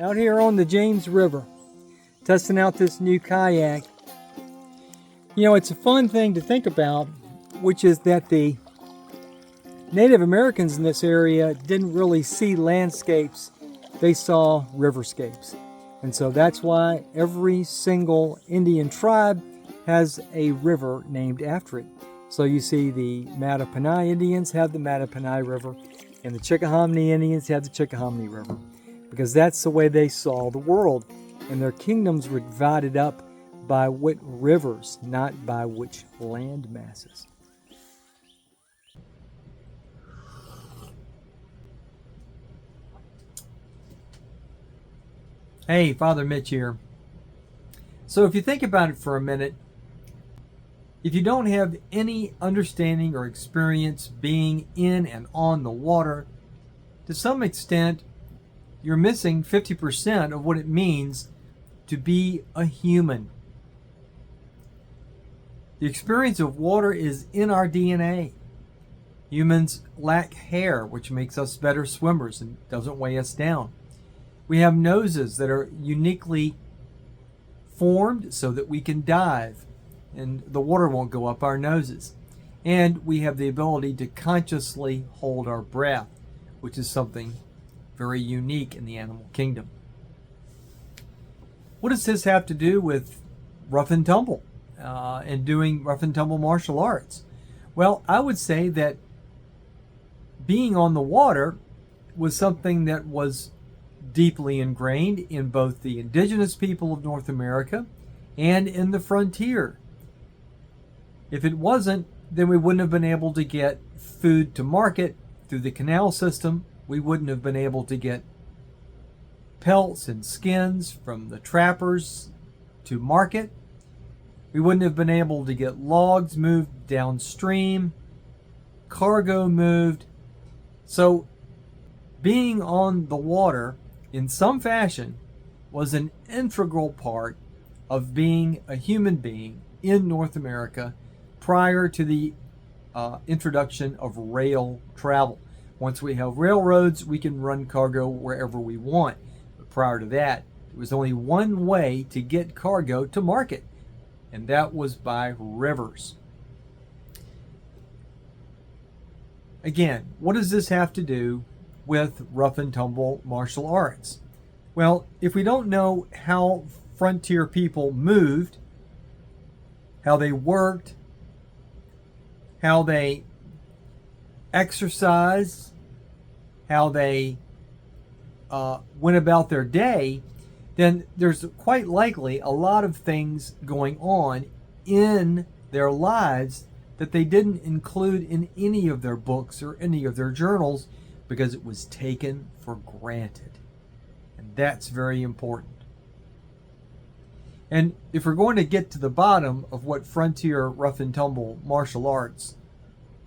Out here on the James River, testing out this new kayak. You know, it's a fun thing to think about, which is that the Native Americans in this area didn't really see landscapes, they saw riverscapes. And so that's why every single Indian tribe has a river named after it. So you see the Mattaponi Indians have the Mattaponi River, and the Chickahominy Indians have the Chickahominy River, because that's the way they saw the world. And their kingdoms were divided up by what rivers, not by which land masses. Hey, Father Mitch here. So if you think about it for a minute, if you don't have any understanding or experience being in and on the water, to some extent, you're missing 50% of what it means to be a human. The experience of water is in our DNA. Humans lack hair, which makes us better swimmers and doesn't weigh us down. We have noses that are uniquely formed so that we can dive and the water won't go up our noses. And we have the ability to consciously hold our breath, which is something very unique in the animal kingdom. What does this have to do with rough and tumble and doing rough and tumble martial arts? Well, I would say that being on the water was something that was deeply ingrained in both the indigenous people of North America and in the frontier. If it wasn't, then we wouldn't have been able to get food to market through the canal system. We wouldn't have been able to get pelts and skins from the trappers to market. We wouldn't have been able to get logs moved downstream, cargo moved. So being on the water in some fashion was an integral part of being a human being in North America prior to the introduction of rail travel. Once we have railroads, we can run cargo wherever we want. But prior to that, there was only one way to get cargo to market, and that was by rivers. Again, what does this have to do with rough and tumble martial arts? Well, if we don't know how frontier people moved, how they worked, how they exercised, how they went about their day, then there's quite likely a lot of things going on in their lives that they didn't include in any of their books or any of their journals because it was taken for granted. And that's very important. And if we're going to get to the bottom of what frontier rough and tumble martial arts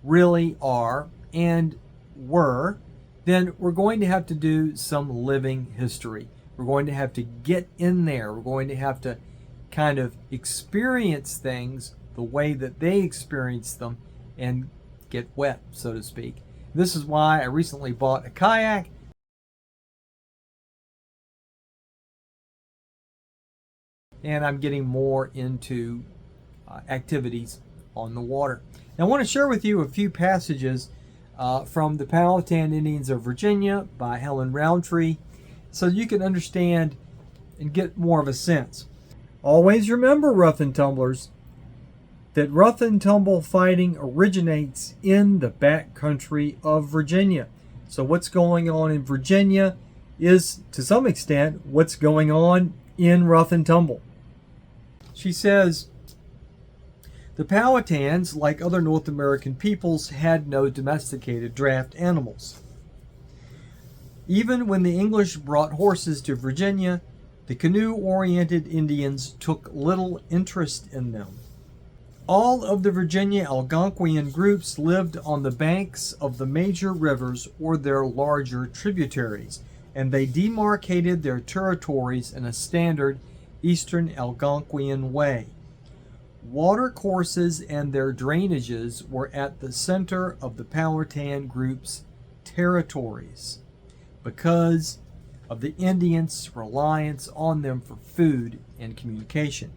really are and were, then we're going to have to do some living history. We're going to have to get in there. We're going to have to kind of experience things the way that they experience them and get wet, so to speak. This is why I recently bought a kayak. And I'm getting more into activities on the water. Now, I want to share with you a few passages from the Powhatan Indians of Virginia by Helen Roundtree so you can understand and get more of a sense. Always remember, rough and tumblers, that rough and tumble fighting originates in the back country of Virginia. So what's going on in Virginia is, to some extent, what's going on in rough and tumble. She says, the Powhatans, like other North American peoples, had no domesticated draft animals. Even when the English brought horses to Virginia, the canoe-oriented Indians took little interest in them. All of the Virginia Algonquian groups lived on the banks of the major rivers or their larger tributaries, and they demarcated their territories in a standard Eastern Algonquian way. Water courses and their drainages were at the center of the Powhatan group's territories because of the Indians' reliance on them for food and communication.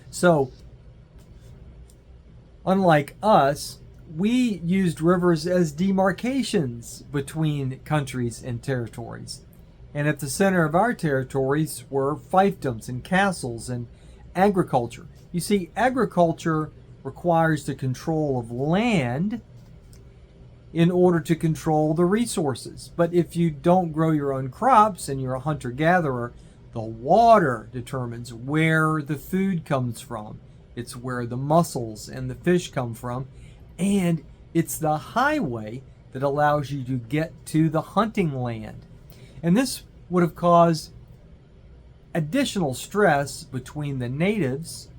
So, unlike us, we used rivers as demarcations between countries and territories. And at the center of our territories were fiefdoms and castles and agriculture. You see, agriculture requires the control of land in order to control the resources. But if you don't grow your own crops and you're a hunter-gatherer, the water determines where the food comes from. It's where the mussels and the fish come from. And it's the highway that allows you to get to the hunting land. And this would have caused additional stress between the natives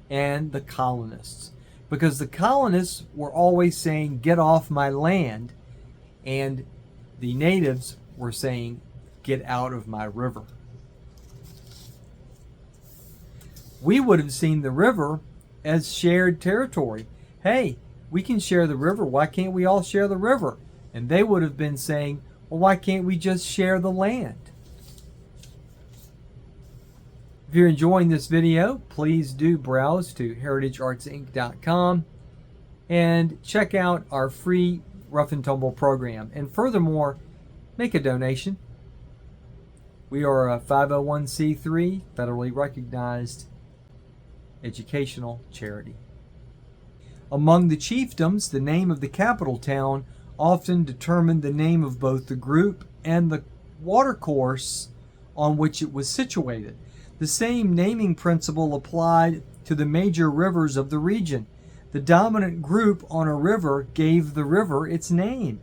and the colonists, because the colonists were always saying, "Get off my land," and the natives were saying, "Get out of my river." We would have seen the river as shared territory. Hey, we can share the river. Why can't we all share the river? And they would have been saying, well, why can't we just share the land? If you're enjoying this video, please do browse to heritageartsinc.com and check out our free Rough and Tumble program. And furthermore, make a donation. We are a 501c3 federally recognized educational charity. Among the chiefdoms, the name of the capital town often determined the name of both the group and the watercourse on which it was situated. The same naming principle applied to the major rivers of the region. The dominant group on a river gave the river its name.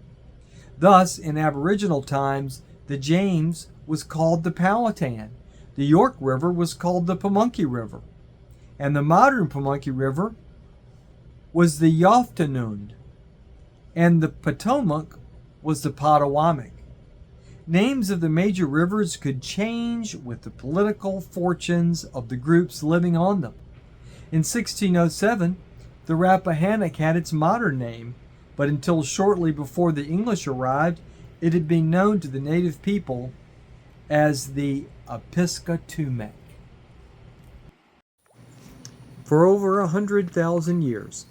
Thus, in Aboriginal times, the James was called the Powhatan, the York River was called the Pamunkey River, and the modern Pamunkey River was the Yoftanund, and the Potomac was the Potawatomi. Names of the major rivers could change with the political fortunes of the groups living on them. In 1607, the Rappahannock had its modern name, but until shortly before the English arrived, it had been known to the native people as the Episcatumek. For over 100,000 years,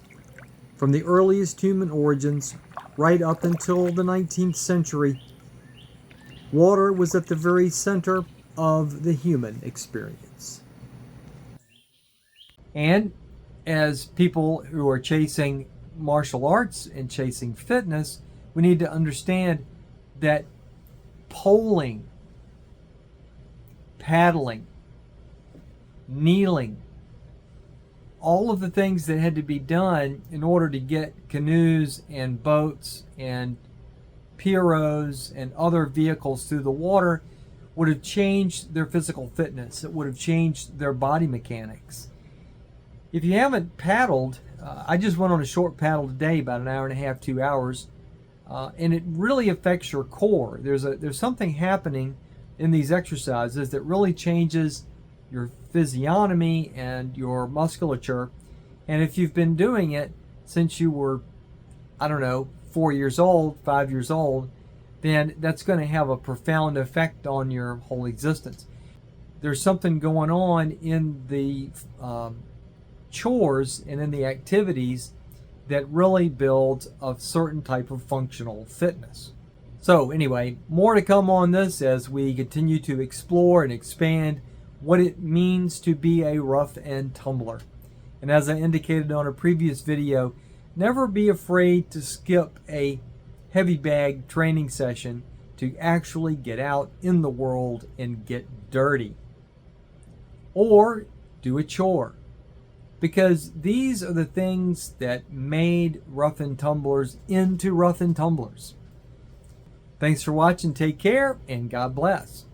from the earliest human origins right up until the 19th century, water was at the very center of the human experience. And as people who are chasing martial arts and chasing fitness, we need to understand that poling, paddling, kneeling, all of the things that had to be done in order to get canoes and boats and pirogues and other vehicles through the water would have changed their physical fitness. It would have changed their body mechanics. If you haven't paddled, I just went on a short paddle today, about an hour and a half, 2 hours, and it really affects your core. There's something happening in these exercises that really changes your physiognomy and your musculature. And if you've been doing it since you were, 4 years old, 5 years old, then that's going to have a profound effect on your whole existence. There's something going on in the chores and in the activities that really builds a certain type of functional fitness. So anyway, more to come on this as we continue to explore and expand what it means to be a rough and tumbler. And as I indicated on a previous video, never be afraid to skip a heavy bag training session to actually get out in the world and get dirty. Or do a chore. Because these are the things that made rough and tumblers into rough and tumblers. Thanks for watching, take care, and God bless.